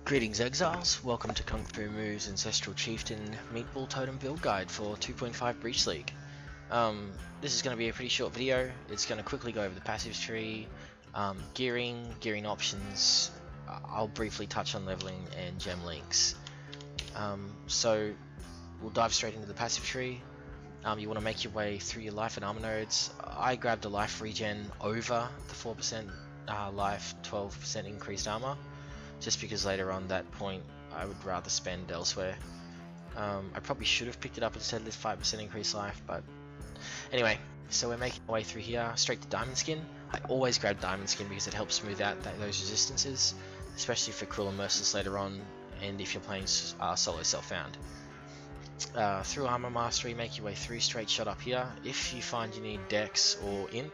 Greetings Exiles, welcome to Kung Fu Moo's Ancestral Chieftan Meatball Totem build guide for 2.5 Breach League. This is going to be a pretty short video. It's going to quickly go over the passive tree, gearing options. I'll briefly touch on leveling and gem links. So we'll dive straight into the passive tree. You want to make your way through your life and armor nodes. I grabbed a life regen over the 4% life, 12% increased armor, just because later on that point I would rather spend elsewhere. I probably should have picked it up instead of this 5% increased life, but anyway, so we're making our way through here, straight to Diamond Skin. I always grab Diamond Skin because it helps smooth out those resistances, especially for Cruel and Merciless later on, and if you're playing solo self-found. Through Armor Mastery, make your way through, straight shot up here. If you find you need Dex or Int,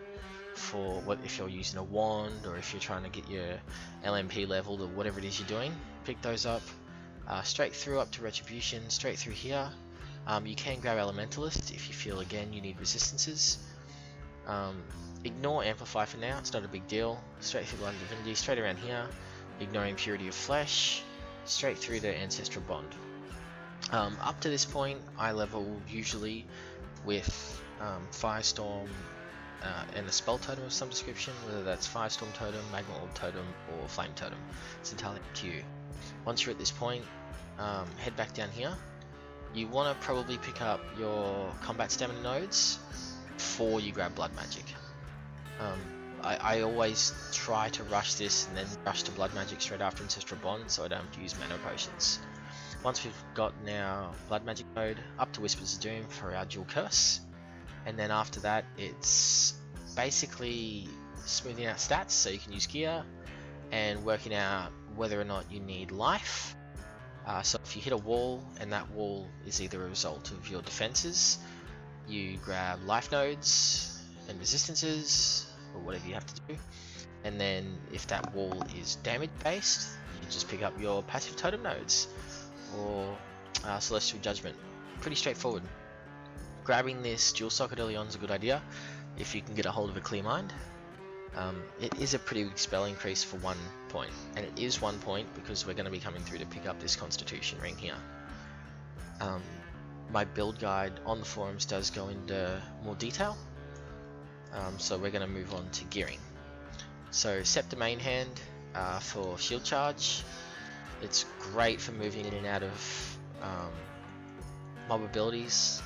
for if you're using a wand or if you're trying to get your LMP leveled or whatever it is you're doing, pick those up. Straight through up to Retribution, straight through here. You can grab Elementalist if you feel again you need resistances. Ignore Amplify for now, it's not a big deal. Straight through Blood Divinity, straight around here, ignoring Purity of Flesh, straight through the Ancestral Bond. Up to this point I level usually with Firestorm and a spell totem of some description, whether that's Firestorm Totem, Magma Orb Totem, or Flame Totem. It's entirely up to you. Once you're at this point, head back down here. You want to probably pick up your combat stamina nodes before you grab Blood Magic. I always try to rush this and then rush to Blood Magic straight after Ancestral Bond, so I don't have to use mana potions. Once we've gotten our Blood Magic node, up to Whispers of Doom for our dual curse. And then after that, it's basically smoothing out stats so you can use gear and working out whether or not you need life. So if you hit a wall and that wall is either a result of your defenses, you grab life nodes and resistances or whatever you have to do. And then if that wall is damage based, you just pick up your passive totem nodes or Celestial Judgment. Pretty straightforward. Grabbing this dual socket early on is a good idea if you can get a hold of a clear mind. It is a pretty big spell increase for 1 point, and it is 1 point because we're going to be coming through to pick up this Constitution ring here. My build guide on the forums does go into more detail, so we're going to move on to gearing. So Scepter main hand for shield charge. It's great for moving in and out of mob abilities.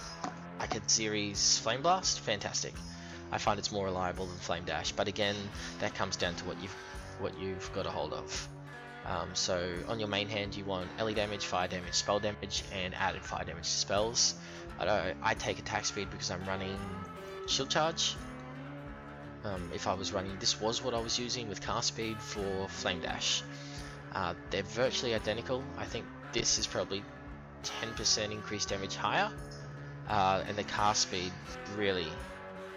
Akadziri's Flame Blast, fantastic. I find it's more reliable than Flame Dash, but again, that comes down to what you've got a hold of. So on your main hand, you want LE damage, fire damage, spell damage, and added fire damage to spells. I take attack speed because I'm running shield charge. If I was running, this was what I was using with cast speed for Flame Dash. They're virtually identical. I think this is probably 10% increased damage higher. And the cast speed really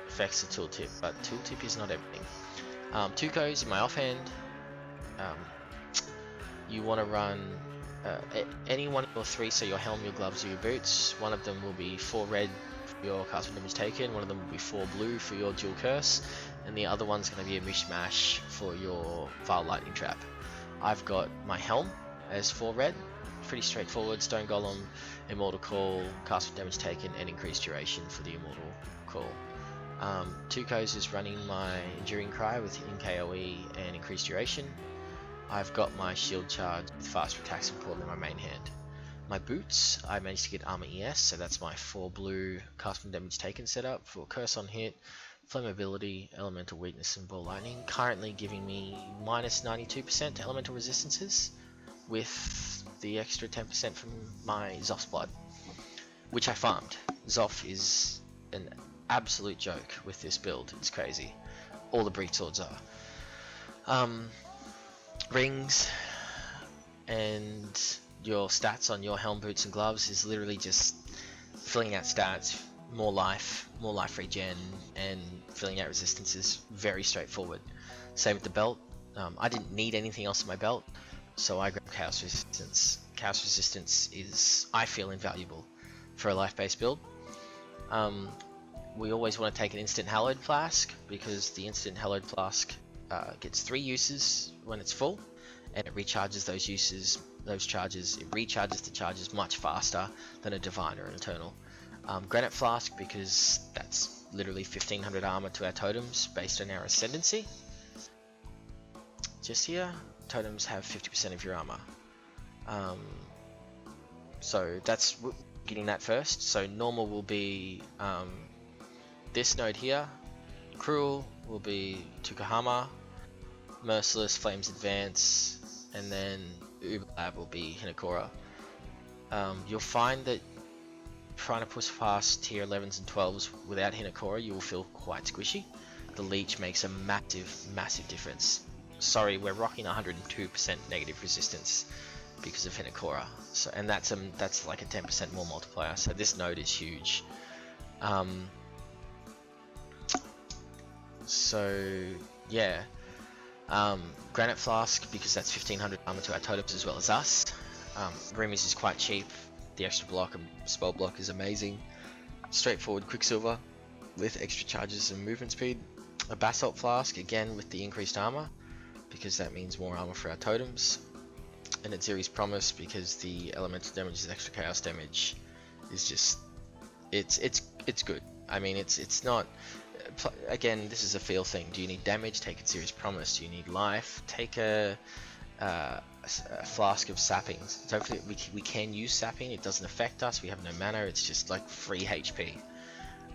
affects the tooltip, but tooltip is not everything. Tukos in my offhand. You want to run any one of your three, so your helm, your gloves, or your boots. One of them will be 4 red for your cast damage taken, one of them will be 4 blue for your dual curse, and the other one's going to be a mishmash for your Vile Lightning Trap. I've got my helm as 4 red, pretty straightforward. Stone Golem, Immortal Call, cast damage taken, and increased duration for the Immortal Call. Tukos is running my Enduring Cry with in KOE and increased duration. I've got my shield charge with fast attack support in my main hand. My boots, I managed to get Armor ES, so that's my 4 blue cast from damage taken setup for Curse on hit, Flammability, Elemental Weakness, and Ball Lightning, currently giving me minus 92% to elemental resistances, with the extra 10% from my Zoph's Blood, which I farmed. Zoph is an absolute joke with this build, it's crazy. All the breach swords are. Rings and your stats on your helm, boots, and gloves is literally just filling out stats, more life regen, and filling out resistances. Very straightforward. Same with the belt. I didn't need anything else in my belt, so I grabbed Chaos Resistance. Chaos Resistance is, I feel, invaluable for a life-based build. We always want to take an Instant Hallowed Flask because the Instant Hallowed Flask gets 3 uses when it's full, and it recharges those charges. It recharges the charges much faster than a Divine or an Eternal. Granite Flask, because that's literally 1500 armor to our totems based on our Ascendancy. Just here, totems have 50% of your armor. So that's getting that first. So normal will be this node here. Cruel will be Tukahama. Merciless, Flames Advance, and then Uberlab will be Hinakura. You'll find that trying to push past tier 11s and 12s without Hinakura, you will feel quite squishy. The leech makes a massive difference. Sorry, we're rocking 102% negative resistance because of Hinakura. So, and that's like a 10% more multiplier. So this node is huge. So yeah. Granite Flask, because that's 1500 armor to our totems as well as us. Remis is quite cheap. The extra block and spell block is amazing. Straightforward Quicksilver with extra charges and movement speed. A Basalt Flask, again with the increased armor, because that means more armor for our totems. And Atziri's Promise, because the elemental damage is extra chaos damage, is just it's good. I mean, it's not. Again, this is a feel thing. Do you need damage? Take Atziri's Promise. Do you need life? Take a flask of sapping. So hopefully we can use sapping. It doesn't affect us. We have no mana. It's just like free HP.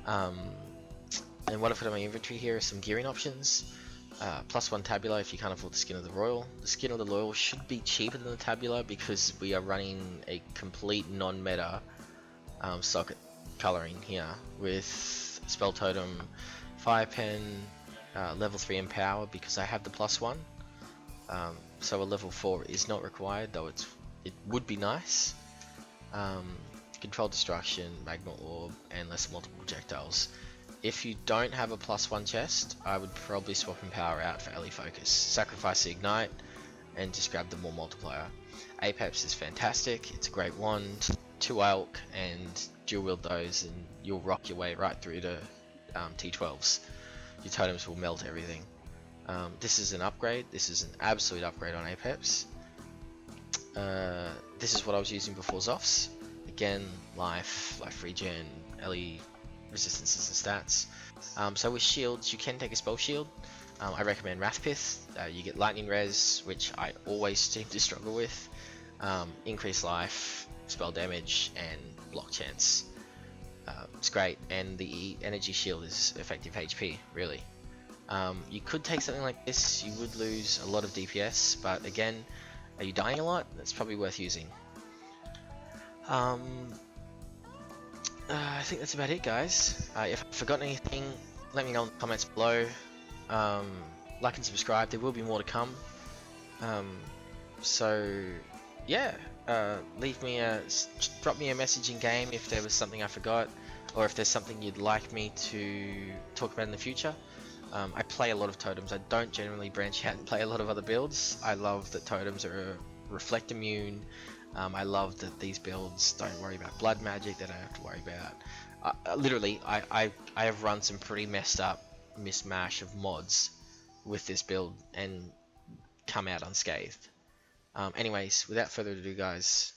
And what I've got in my inventory here are some gearing options. +1 Tabula if you can't afford the Skin of the Royal. The Skin of the Royal should be cheaper than the Tabula because we are running a complete non-meta socket coloring here with Spell Totem, Fire Pen, level 3 in power because I have the +1. So a level 4 is not required, though it would be nice. Control Destruction, Magma Orb, and less multiple projectiles. If you don't have a +1 chest, I would probably swap in power out for Ellie Focus. Sacrifice the Ignite, and just grab the more multiplier. Apex is fantastic, it's a great wand, 2 Elk, and dual wield those, and you'll rock your way right through to T12s. Your totems will melt everything. This is an upgrade, this is an absolute upgrade on Apex. This is what I was using before Zoffs. Again, life regen, Ellie resistances and stats. So with shields, you can take a spell shield. I recommend Wrathpith. You get lightning res, which I always seem to struggle with. Increased life, spell damage, and block chance. It's great, and the energy shield is effective HP, really. You could take something like this, you would lose a lot of DPS, but again, are you dying a lot? That's probably worth using. I think that's about it, guys. If I've forgotten anything, let me know in the comments below. Like and subscribe, there will be more to come. So yeah, drop me a message in game if there was something I forgot, or if there's something you'd like me to talk about in the future. I play a lot of totems. I don't generally branch out and play a lot of other builds. I love that totems are reflect immune. I love that these builds don't worry about blood magic, they don't have to worry about... literally, I have run some pretty messed up mismatch of mods with this build and come out unscathed. Anyways, without further ado, guys,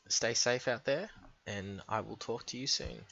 stay safe out there, and I will talk to you soon.